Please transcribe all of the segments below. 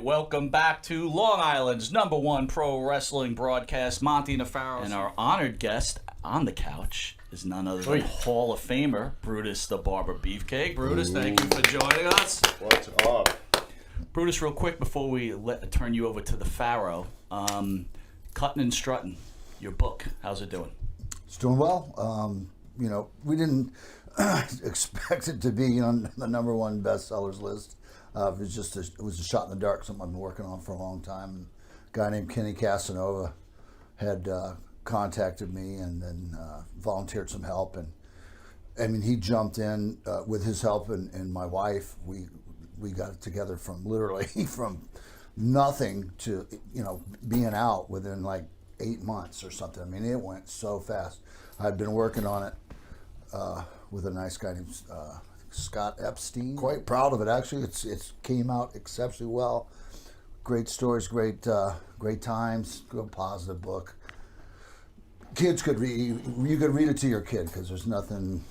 welcome back to Long Island's #1 pro wrestling broadcast, Monty Nefaro. And our honored guest on the couch is none other than Hall of Famer, Brutus the Barber Beefcake. Brutus, thank you for joining us. What's up? Brutus, real quick before we turn you over to the Pharaoh, Cutting and Strutting, your book, how's it doing? It's doing well. We didn't expect it to be on the #1 bestsellers list. It was a shot in the dark, something I've been working on for a long time. And a guy named Kenny Casanova had contacted me and then volunteered some help. And I mean, he jumped in with his help and my wife. We got it together from literally from nothing to being out within like 8 months or something. I mean, it went so fast. I'd been working on it with a nice guy named Scott Epstein. Quite proud of it, actually. It came out exceptionally well. Great stories, great times, good positive book. Kids could read. You could read it to your kid because there's nothing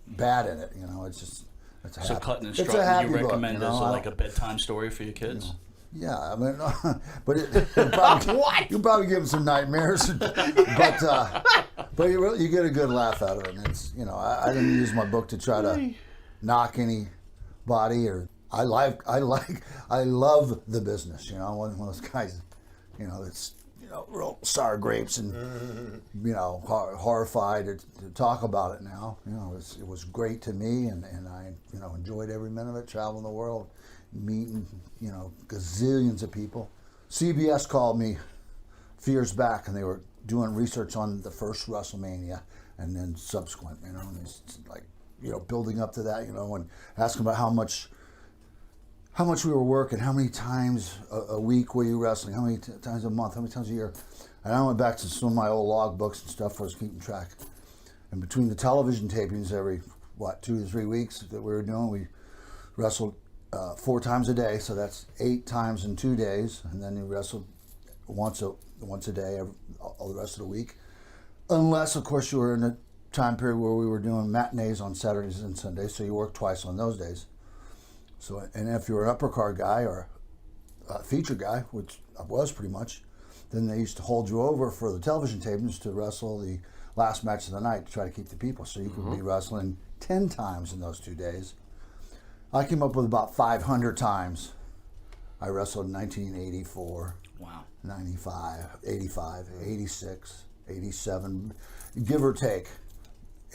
bad in it. It's a happy, Cutting and Strutting, you recommend as like a bedtime story for your kids? Yeah, I mean, but you probably give them some nightmares, but you get a good laugh out of it. And it's I didn't use my book to try to knock anybody or I love the business. I'm one of those guys, that's real sour grapes and horrified to talk about it now. It was great to me and I enjoyed every minute of it. Traveling the world, meeting gazillions of people. CBS called me a few years back and they were doing research on the first WrestleMania and then subsequent, and it's like building up to that, and asking about how much we were working, how many times a week were you wrestling, how many times a month, how many times a year. And I went back to some of my old log books and stuff where I was keeping track. And between the television tapings every 2 to 3 weeks that we were doing, we wrestled 4 times a day, so that's 8 times in 2 days, and then you wrestled once a day all the rest of the week, unless of course you were in a time period where we were doing matinees on Saturdays and Sundays, so you worked twice on those days. So, and if you were an upper card guy or a feature guy, which I was pretty much, then they used to hold you over for the television tapings to wrestle the last match of the night to try to keep the people, so you could be wrestling 10 times in those 2 days. I came up with about 500 times. I wrestled in 1984, wow, 95, 85, 86, 87, give or take,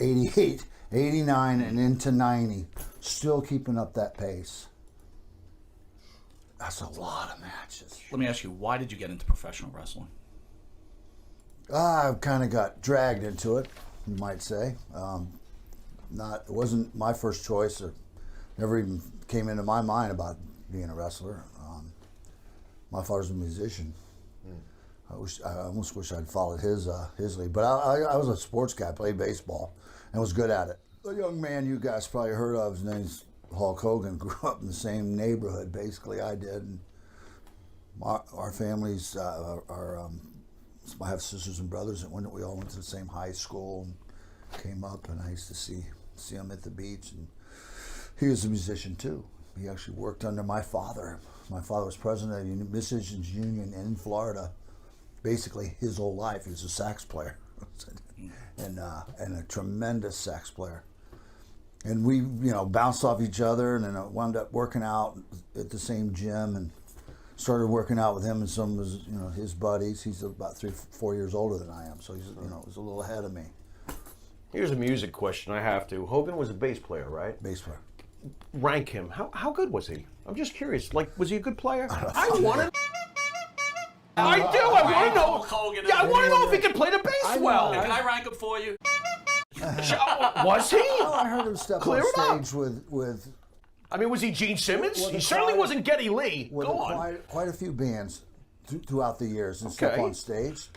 88, 89, and into 90. Still keeping up that pace. That's a lot of matches. Let me ask you, why did you get into professional wrestling? I kind of got dragged into it, you might say. It wasn't my first choice, or never even came into my mind about being a wrestler. My father's a musician. I almost wish I'd followed his lead, but I was a sports guy, played baseball, and was good at it. The young man you guys probably heard of, his name's Hulk Hogan, grew up in the same neighborhood, basically I did. And our families, I have sisters and brothers, and we all went to the same high school and came up, and I used to see him at the beach. And he was a musician too. He actually worked under my father. My father was president of the Musicians Union in Florida. Basically, his whole life, he was a sax player, and a tremendous sax player. And we, bounced off each other, and then I wound up working out at the same gym, and started working out with him and some of his, his buddies. He's about 3-4 years older than I am, so he's, was a little ahead of me. Here's a music question I have to. Hogan was a bass player, right? Bass player. Rank him. How good was he? I'm just curious. Like, was he a good player? I want to. I do. I want to know. Hogan, I want to know if he could play the bass well. Can I rank him for you? Was he? I heard him step on stage with. I mean, was he Gene Simmons? He certainly wasn't Geddy Lee. With Go on. Quite a few bands throughout the years and step on stage,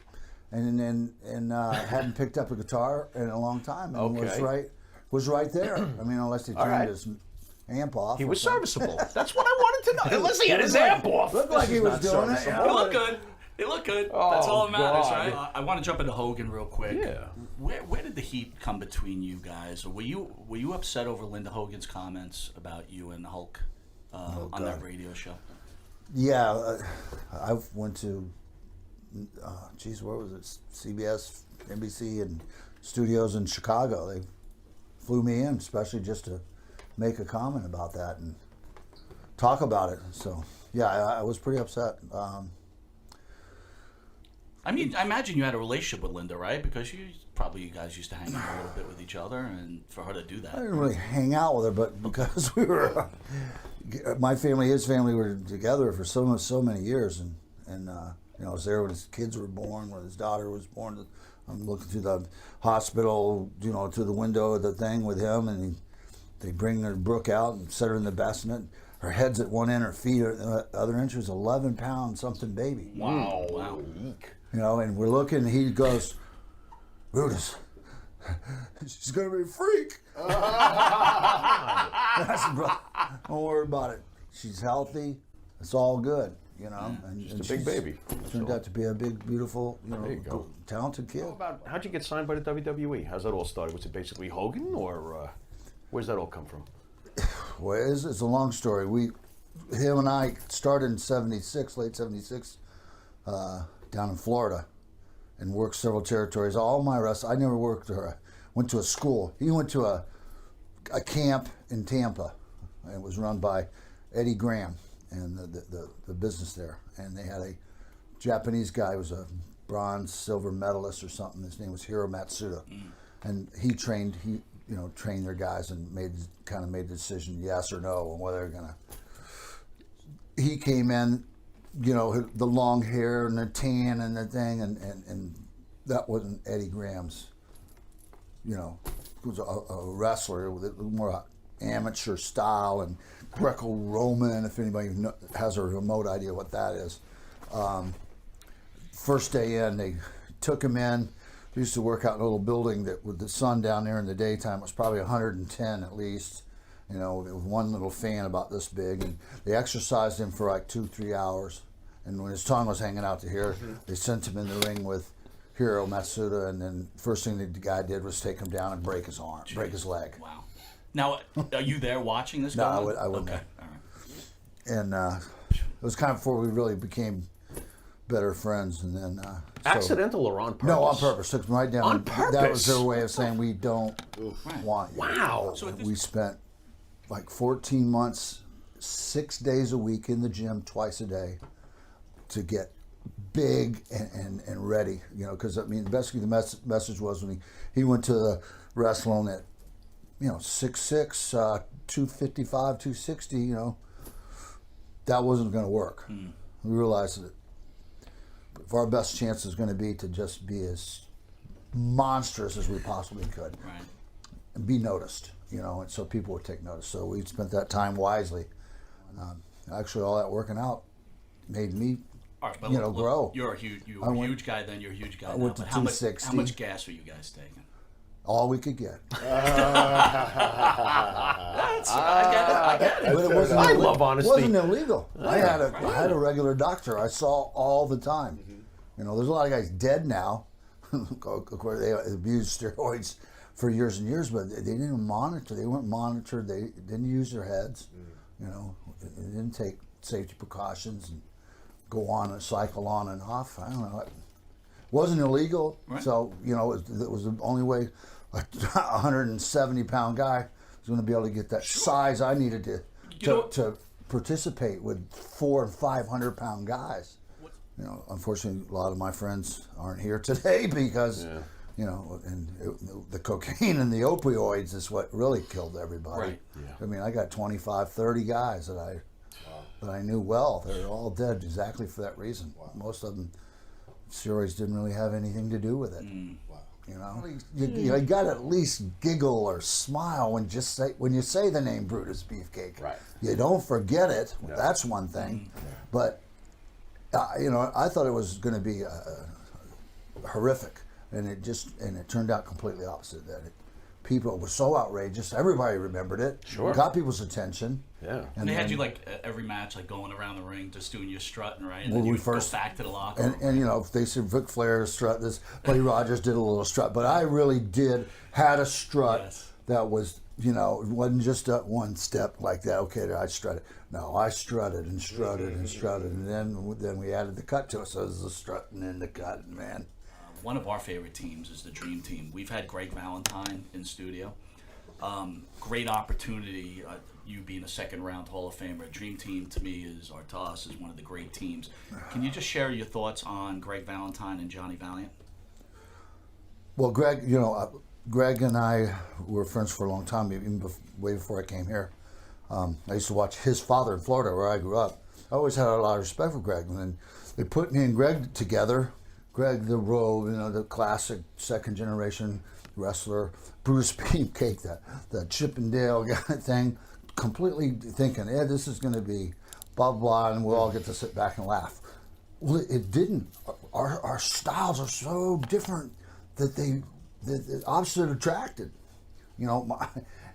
and hadn't picked up a guitar in a long time, and was right there. I mean, unless he turned his amp off. He was serviceable. That's what I wanted to know. Unless he had his amp off. Looked like he was doing it. He looked good. He looked good. That's all that matters, right? I want to jump into Hogan real quick. Yeah. Where did the heat come between you guys? Or were you upset over Linda Hogan's comments about you and Hulk on that radio show? Yeah, I went to, where was it? CBS, NBC, and studios in Chicago. They flew me in, especially just to make a comment about that and talk about it. So, yeah, I was pretty upset. I mean, I imagine you had a relationship with Linda, right? Because you guys used to hang out a little bit with each other, and for her to do that. I didn't really hang out with her, but because we were, my family, his family were together for so many years, and I was there when his kids were born, when his daughter was born. I'm looking through the hospital, through the window of the thing with him, and they bring their Brooke out and set her in the bassinet. Her head's at one end, her feet are at the other end. She was 11-pound something baby. Wow. Eek. And we're looking, and he goes, Brutus, she's going to be a freak. I said, bro, don't worry about it. She's healthy. It's all good, And Just a big baby. Turned out to be a big, beautiful, There you go. talented kid. How'd you get signed by the WWE? How's that all started? Was it basically Hogan, or where's that all come from? Well, it's a long story. Him and I started in '76, late '76, down in Florida, and worked several territories. All my wrestling, I never worked or went to a school. He went to a camp in Tampa, and it was run by Eddie Graham and the business there. And they had a Japanese guy who was a bronze, silver medalist or something. His name was Hiro Matsuda, and he trained their guys and made the decision, yes or no, on whether they're gonna. He came in, the long hair and the tan and the thing, and that wasn't Eddie Graham's. He was a wrestler with a more amateur style and Greco-Roman. If anybody has a remote idea what that is, first day in, they took him in. We used to work out in a little building that with the sun down there in the daytime, it was probably 110 at least, with one little fan about this big. And they exercised him for like 2-3 hours. And when his tongue was hanging out to here, they sent him in the ring with Hiro Matsuda. And then first thing the guy did was take him down and break his arm, break his leg. Wow. Now, are you there watching this? No, I wouldn't. Okay, all right. And it was kind of before we really became better friends, and then Accidental or on purpose? No, on purpose. Took them right down. On purpose? That was their way of saying we don't want you. Wow. So We spent like 14 months, 6 days a week in the gym, twice a day, to get big and ready. Because basically the message was when he went to the wrestling at 6'6", 255, 260. That wasn't going to work. We realized that if our best chance is going to be to just be as monstrous as we possibly could, Right. and be noticed, and so people would take notice. So we spent that time wisely. Actually, all that working out made me, All right, but grow. You're a huge guy then. You're a huge guy I now. went to But how much 260. How much gas were you guys taking? All we could get. I get it. But it wasn't I illegal. love honesty. It wasn't illegal. I had a regular doctor I saw all the time. There's a lot of guys dead now. Of course, they abused steroids for years and years, but they didn't monitor. They weren't monitored. They didn't use their heads. They didn't take safety precautions and go on and cycle on and off. I don't know. It wasn't illegal, Right. so it was the only way a 170-pound guy was going to be able to get that size I needed to participate with 400- and 500-pound guys. Unfortunately, a lot of my friends aren't here today because, the cocaine and the opioids is what really killed everybody. Right. Yeah. I got 25, 30 guys that I knew well. They're all dead exactly for that reason. Most of them, steroids didn't really have anything to do with it. You got to at least giggle or smile when you say the name Brutus Beefcake. Right. You don't forget it. Yeah. That's one thing. But I thought it was going to be horrific, and it turned out completely opposite. People were so outrageous. Everybody remembered it. Sure. Got people's attention. Yeah. And they had you every match, going around the ring, just doing your strutting, right? And When then we you first- go back to the locker room. And if they said Ric Flair strut this, Buddy Rogers did a little strut, but I really had a strut Yes. that was you know, it wasn't just a one step like that. Okay, I strutted. No, I strutted and strutted and strutted, and then we added the cut to it. So it was the strutting and the cut, man. One of our favorite teams is the Dream Team. We've had Greg Valentine in studio. Great opportunity. You being a second-round Hall of Famer. Dream Team to me or to us is one of the great teams. Can you just share your thoughts on Greg Valentine and Johnny Valiant? Well, Greg, you know, Greg and I were friends for a long time, even way before I came here. I used to watch his father in Florida, where I grew up. I always had a lot of respect for Greg. And then they put me and Greg together. Greg, the Rogue, you know, the classic second-generation wrestler. Brutus Beefcake, the Chippendale guy thing. Completely thinking, yeah, this is going to be blah, blah, and we'll all get to sit back and laugh. Well, it didn't. Our styles are so different that the opposite attracted. You know,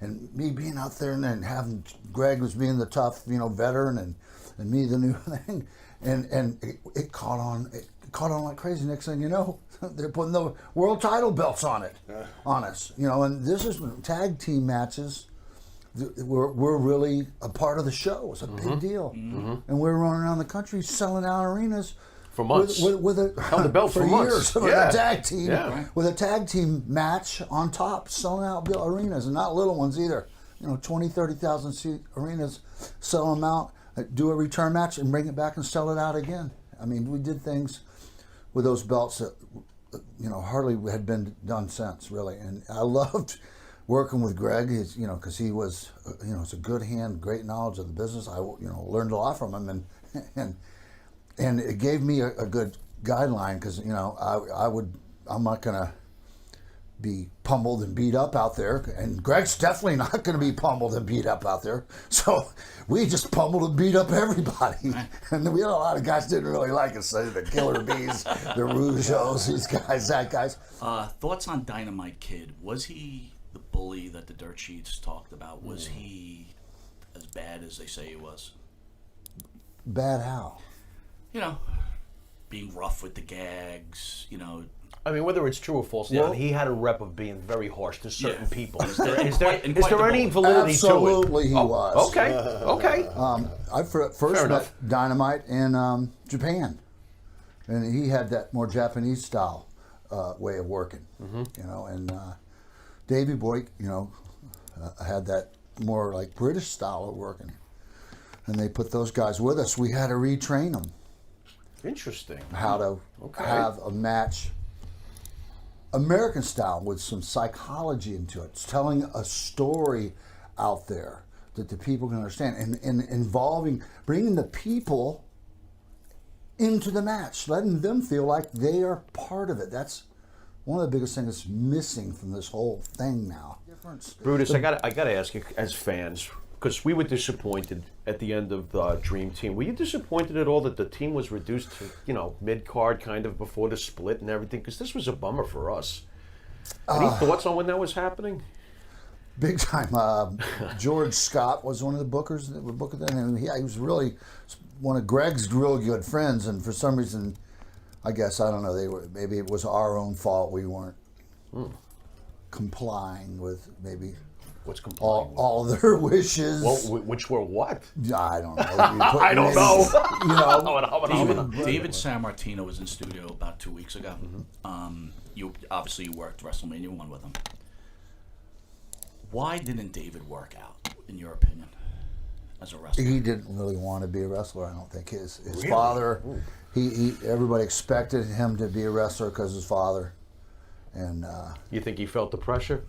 and me being out there and then having Greg was being the tough, you know, veteran and me the new thing. And it caught on. It caught on like crazy. Next thing you know, they're putting the world title belts on us. You know, and this is tag team matches. We're really a part of the show. It's a big deal, and we're running around the country selling out arenas for months. With held the belt for years months. with a tag team, with a tag team match on top, selling out arenas, and not little ones either. You know, 20, 30,000 seat arenas, sell them out, do a return match, and bring it back and sell it out again. I mean, we did things with those belts that, you know, hardly had been done since, really. And I loved working with Greg, you know, because he was, you know, it's a good hand, great knowledge of the business. I, you know, learned a lot from him, and it gave me a good guideline because, you know, I'm not gonna be pummeled and beat up out there, and Greg's definitely not gonna be pummeled and beat up out there. So we just pummeled and beat up everybody, and we had a lot of guys didn't really like us. The Killer Bees, the Rougeos, these guys, that guys. Thoughts on Dynamite Kid? Was he the bully that the dirt sheets talked about? Was he as bad as they say he was? Bad how? You know, being rough with the gags, you know. I mean, whether it's true or false, he had a rep of being very harsh to certain people. Is there any validity to it? Absolutely, he was. Okay. I first met Dynamite in Japan, and he had that more Japanese style way of working. You know, and Davey Boy, you know, had that more like British style of working, and they put those guys with us. We had to retrain them. Interesting. How to have a match American style with some psychology into it. It's telling a story out there that the people can understand, and involving, bringing the people into the match, letting them feel like they are part of it. That's one of the biggest things that's missing from this whole thing now. Brutus, I gotta ask you, as fans, because we were disappointed at the end of the Dream Team. Were you disappointed at all that the team was reduced to, you know, mid-card kind of before the split and everything? Because this was a bummer for us. Any thoughts on when that was happening? Big time. George Scott was one of the bookers that were booking that, and he was really one of Greg's real good friends. And for some reason, I guess, I don't know, maybe it was our own fault we weren't complying with maybe. What's complying? All their wishes. Well, which were what? I don't know. I don't know. You know, David Sammartino was in studio about 2 weeks ago. You obviously worked WrestleMania 1 with him. Why didn't David work out, in your opinion, as a wrestler? He didn't really want to be a wrestler. I don't think his father. He everybody expected him to be a wrestler because his father, and. You think he felt the pressure?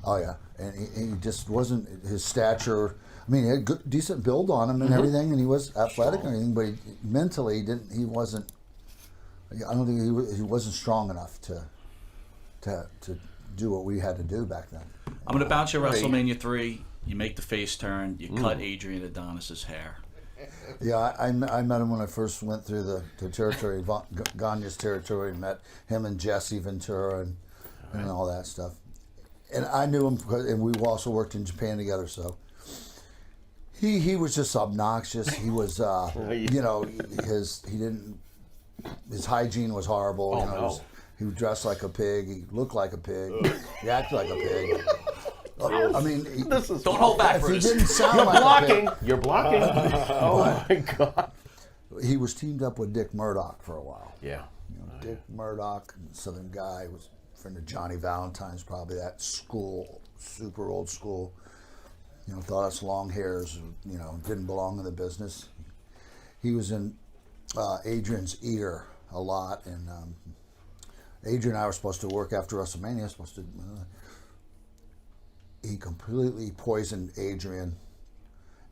Oh yeah, and he just wasn't his stature. I mean, he had good, decent build on him and everything, and he was athletic and everything, but mentally, he wasn't. I don't think he wasn't strong enough to do what we had to do back then. I'm gonna bounce you WrestleMania 3. You make the face turn. You cut Adrian Adonis's hair. Yeah, I met him when I first went through the territory, Gagne's territory, and met him and Jesse Ventura and all that stuff. And I knew him, and we also worked in Japan together. So he was just obnoxious. He was, you know, his hygiene was horrible. You know, he dressed like a pig. He looked like a pig. He acted like a pig. I mean, Don't hold back, if he Brutus. didn't sound You're like blocking. a You're blocking. Oh my God. pig, he was teamed up with Dick Murdoch for a while. Yeah. Dick Murdoch, Southern guy, was a friend of Johnny Valentine's, probably that school, super old school. Thought us long hairs, didn't belong in the business. He was in Adrian's ear a lot, and Adrian and I were supposed to work after WrestleMania. He completely poisoned Adrian,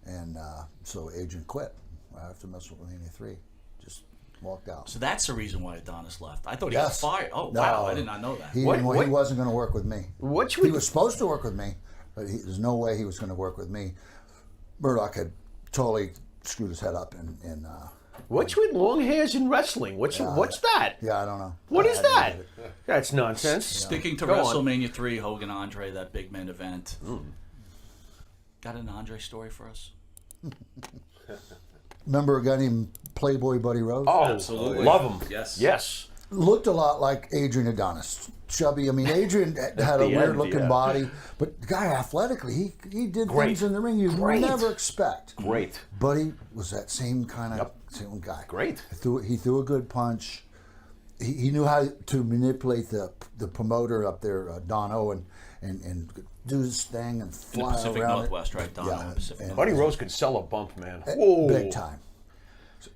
and so Adrian quit right after WrestleMania 3. Just walked out. So that's the reason why Adonis left. I thought he Yes. got fired. Oh, No. wow. I did not know that. He wasn't going to work with me. He was supposed to work with me, but there's no way he was going to work with me. Murdoch had totally screwed his head up, and What's with long hairs in wrestling? What's that? yeah, I don't know. What is I didn't that? get it. That's nonsense. Sticking to Go on. WrestleMania 3, Hogan Andre, that big man event. Got an Andre story for us? Remember a guy named Playboy Buddy Rose? Oh, Absolutely. love him. Yes. Yes. Looked a lot like Adrian Adonis. Chubby. I mean, Adrian had a the end, weird-looking yeah. body, but the guy athletically, he did Great. things in the ring you'd Great. never expect. Great. Buddy was that same kind of same guy. Great. He threw a good punch. He knew how to manipulate the promoter up there, Don Owen, and do his thing and In the fly Pacific around Northwest, right? Don Yeah, in the Pacific and- Buddy Rose could sell a bump, man. Whoa. big time.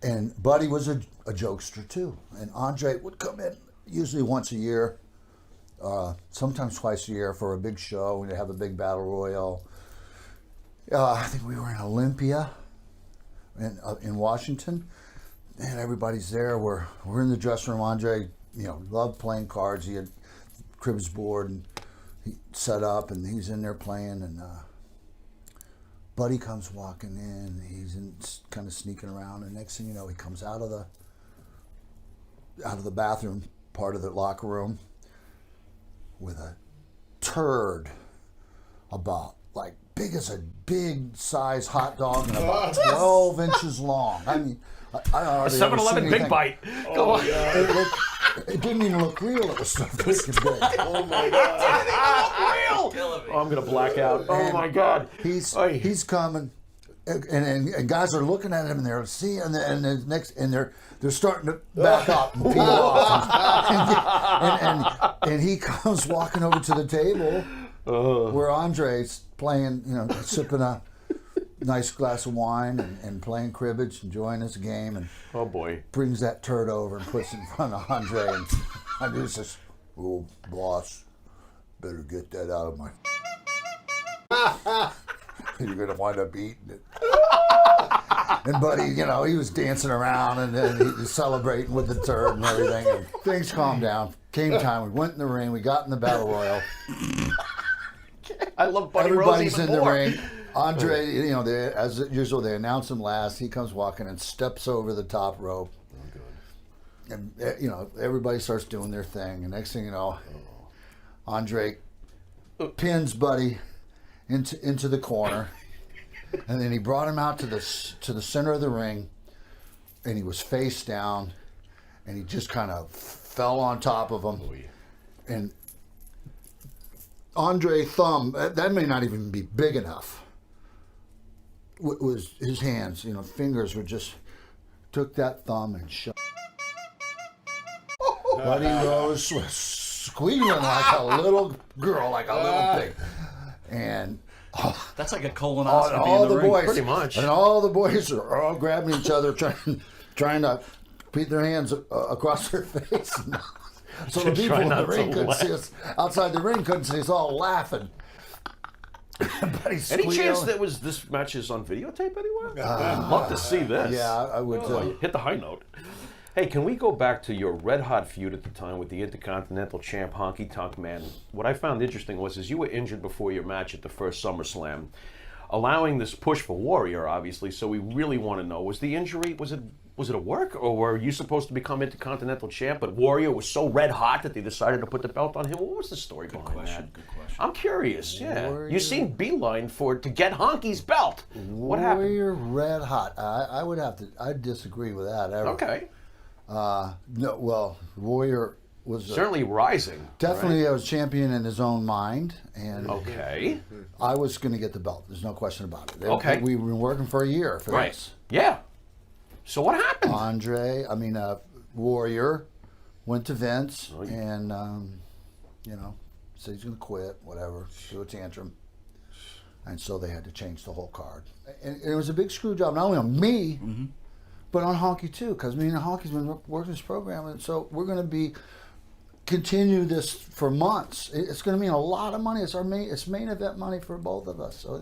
And Buddy was a jokester too. And Andre would come in usually once a year, sometimes twice a year for a big show. We'd have a big battle royal. I think we were in Olympia, in Washington, and everybody's there. We're in the dressing room. Andre, loved playing cards. He had cribbage board and he set up, and he's in there playing. And Buddy comes walking in. He's kind of sneaking around, and next thing you know, he comes out of the bathroom part of the locker room with a turd about like big as a big size hot dog and about 12 inches long. I mean, I A hardly ever 7-Eleven seen Big anything. Bite. Go on. It didn't even look real. It was so freaking big. Oh my God. Oh, I'm gonna black out. Oh my God. He's coming, and guys are looking at him and they're seeing, and they're starting to back up and peel off, and he comes walking over to the table where Andre's playing, sipping a nice glass of wine and playing cribbage, enjoying his game, and Oh boy. brings that turd over and puts it in front of Andre, and Andre says, "Oh, boss, better get that out of my." You're gonna wind up eating it. And Buddy, he was dancing around and then he was celebrating with the turd and everything. And things calmed down. Came time, we went in the ring. We got in the battle royal. I love Buddy Rose Everybody's even in more. the ring. Andre, as usual, they announce him last. He comes walking and steps over the top rope. And everybody starts doing their thing. And next thing you know, Andre pins Buddy into the corner, and then he brought him out to the center of the ring, and he was face down, and he just kind of fell on top of him, and Andre thumb that may not even be big enough. Was his hands, fingers were just took that thumb and shut. Buddy Rose was squealing like a little girl, like a little pig. And That's like a colonoscopy all in the the ring. boys, pretty much. and all the boys are all grabbing each other, trying to put their hands across their face. So the people Try in the not ring to couldn't laugh. see us. Outside the ring couldn't see us, all laughing. Any chance that this match is on videotape anywhere? I'd love to see this. Yeah, I would. Hit the high note. Hey, can we go back to your red-hot feud at the time with the Intercontinental Champ Honky Tonk Man? What I found interesting was you were injured before your match at the first SummerSlam, allowing this push for Warrior, obviously. So we really want to know: was the injury was it a work, or were you supposed to become Intercontinental Champ? But Warrior was so red hot that they decided to put the belt on him. What was the story behind that? Good question. I'm curious. Yeah, Warrior. you seemed beeline to get Honky's belt. What happened? Warrior red hot. I'd disagree with that. Ever. Okay. No, well, Warrior was certainly rising. definitely right? a champion in his own mind, and Okay. I was going to get the belt. There's no question about it. Okay. We've been working for a year for Right. this. Yeah. So what happened? Warrior went to Vince Oh, yeah. and, said he's going to quit, whatever, do a tantrum. And so they had to change the whole card. And it was a big screw job, not only on me, but on Honky too, because me and Honky's been working this program, and so we're going to continue this for months. It's going to mean a lot of money. It's main event money for both of us. So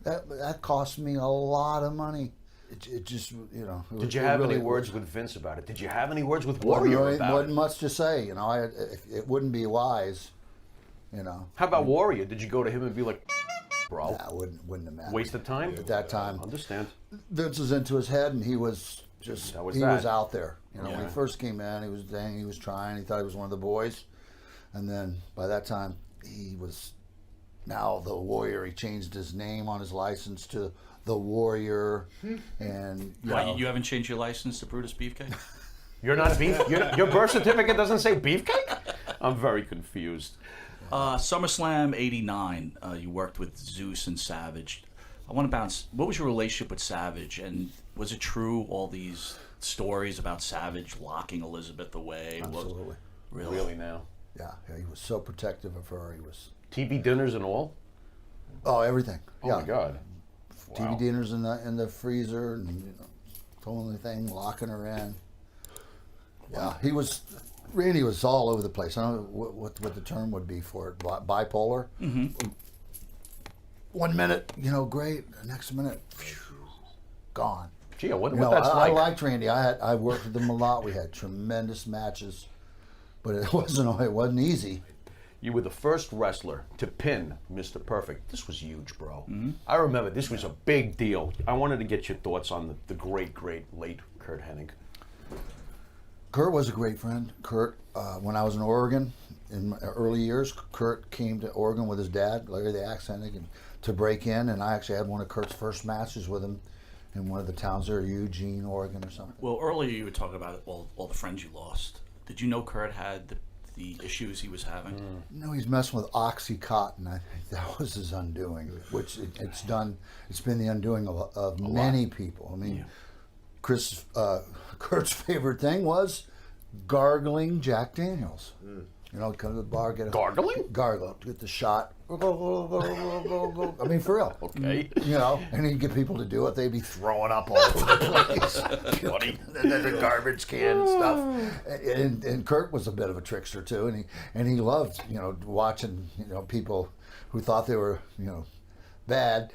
that cost me a lot of money. It just, Did you have any words with Vince about it? Did you have any words with Warrior about wasn't it? much to say. It wouldn't be wise. How about Warrior? Did you go to him and be like, bro, That wouldn't have mattered. waste of time? At that time, Understand. Vince was into his head, and he was just That was he that. was out there. When Yeah. he first came in, he was trying. He thought he was one of the boys, and then by that time, he was now the Warrior. He changed his name on his license to the Warrior, and You haven't changed your license to Brutus Beefcake? You're not beef. Your birth certificate doesn't say Beefcake? I'm very confused. SummerSlam '89. You worked with Zeus and Savage. I want to bounce. What was your relationship with Savage, and was it true all these stories about Savage locking Elizabeth away? absolutely, Really now? yeah, he was so protective of her. He was TV dinners and all? everything. Oh yeah. my God. TV Wow. dinners in the freezer, and pulling the thing, locking her in. Yeah, Randy was all over the place. I don't know what the term would be for it. Bipolar. Mm-hmm. 1 minute, great. The next minute, gone. Gee, I wonder what that's I like. liked Randy. I worked with him a lot. We had tremendous matches, but it wasn't easy. You were the first wrestler to pin Mr. Perfect. This was huge, bro. I remember this was a big deal. I wanted to get your thoughts on the great, late Kurt Hennig. Kurt was a great friend. Kurt, when I was in Oregon in my early years, Kurt came to Oregon with his dad, Larry the Axe Hennig, and to break in, and I actually had one of Kurt's first matches with him in one of the towns there, Eugene, Oregon or something. Well, earlier you were talking about all the friends you lost. Did you know Kurt had the issues he was having? No, he's messing with Oxycontin. I think that was his undoing, which it's been the undoing of many people. I mean, Kurt's favorite thing was gargling Jack Daniels. Come to the bar, get a Gargling? gargle, get the shot. I mean, for real. Okay. And he'd get people to do it. They'd be throwing up all over the place. Funny. And then the garbage can and stuff. And Kurt was a bit of a trickster too, and he loved watching people who thought they were bad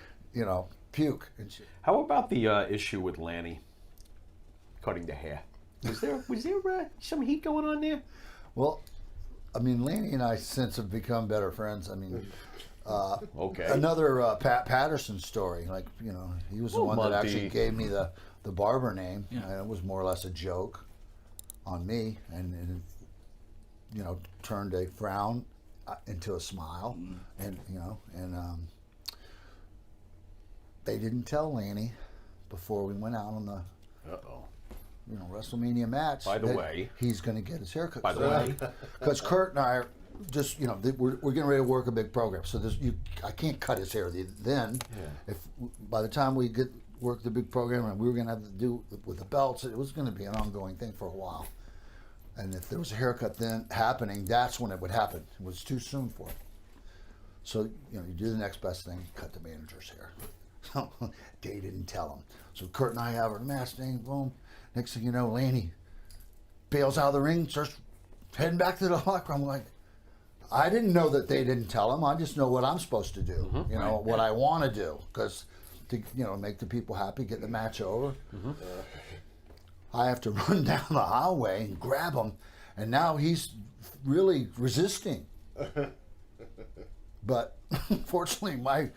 puke and shit. How about the issue with Lanny cutting the hair? Was there some heat going on there? Well, I mean, Laney and I since have become better friends. I mean, Okay. another Pat Patterson story. Like, he was the Oh, one that Monty. actually gave me the Barber name. Yeah. And it was more or less a joke on me, and turned a frown into a smile, and they didn't tell Laney before we went out on the Uh-oh. WrestleMania match. By the that way- he's going to get his haircut. By the way. Because Kurt and I are just, we're getting ready to work a big program. So I can't cut his hair then. Yeah. If by the time we work the big program, and we were going to have to do with the belts, it was going to be an ongoing thing for a while. And if there was a haircut then happening, that's when it would happen. It was too soon for it. So you do the next best thing, cut the manager's hair. So they didn't tell him. So Kurt and I have our match thing, boom. Next thing you know, Laney bails out of the ring, starts heading back to the locker room. I'm like, I didn't know that they didn't tell him. I just know what I'm supposed to do. What I want to do, because to make the people happy, get the match over. I have to run down the hallway and grab him, and now he's really resisting. But fortunately, I'm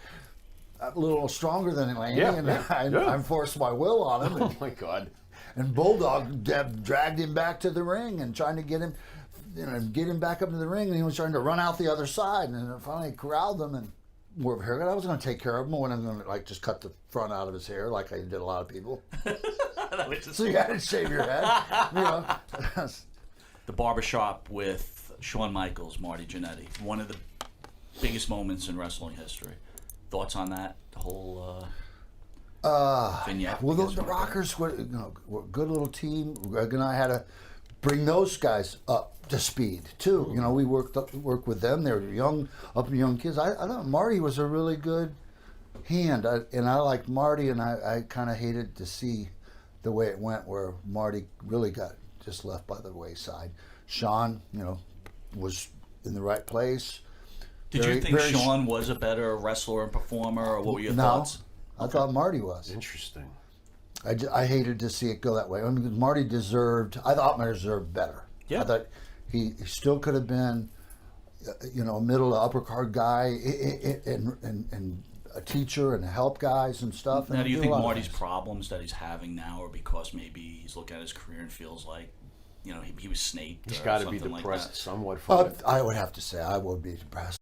a little stronger than Laney, and I forced my will on him. Oh my God. And Bulldog dragged him back to the ring and trying to get him back up to the ring, and he was trying to run out the other side, and then finally corralled him and more of a haircut. I was going to take care of him. I wasn't going to just cut the front out of his hair like I did a lot of people. So you had to shave your head, the barbershop with Shawn Michaels, Marty Jannetty. One of the biggest moments in wrestling history. Thoughts on that? The whole vignette? Well, the Rockers were, were a good little team. Greg and I had to bring those guys up to speed too. We worked with them. They were young, up and young kids. I thought Marty was a really good hand, and I liked Marty, and I kind of hated to see the way it went, where Marty really got just left by the wayside. Shawn, was in the right place. Did you think Shawn was a better wrestler and performer, or what were your thoughts? I thought Marty was. Interesting. I hated to see it go that way. I mean, Marty I thought Marty deserved better. Yeah. I thought he still could have been, a middle to upper card guy, and a teacher and help guys and stuff. Now, and do you think Marty's problems that he's having now are because maybe he's looking at his career and feels like, he was snaked? He's got to be something depressed like that? somewhat from it. I would have to say I would be depressed.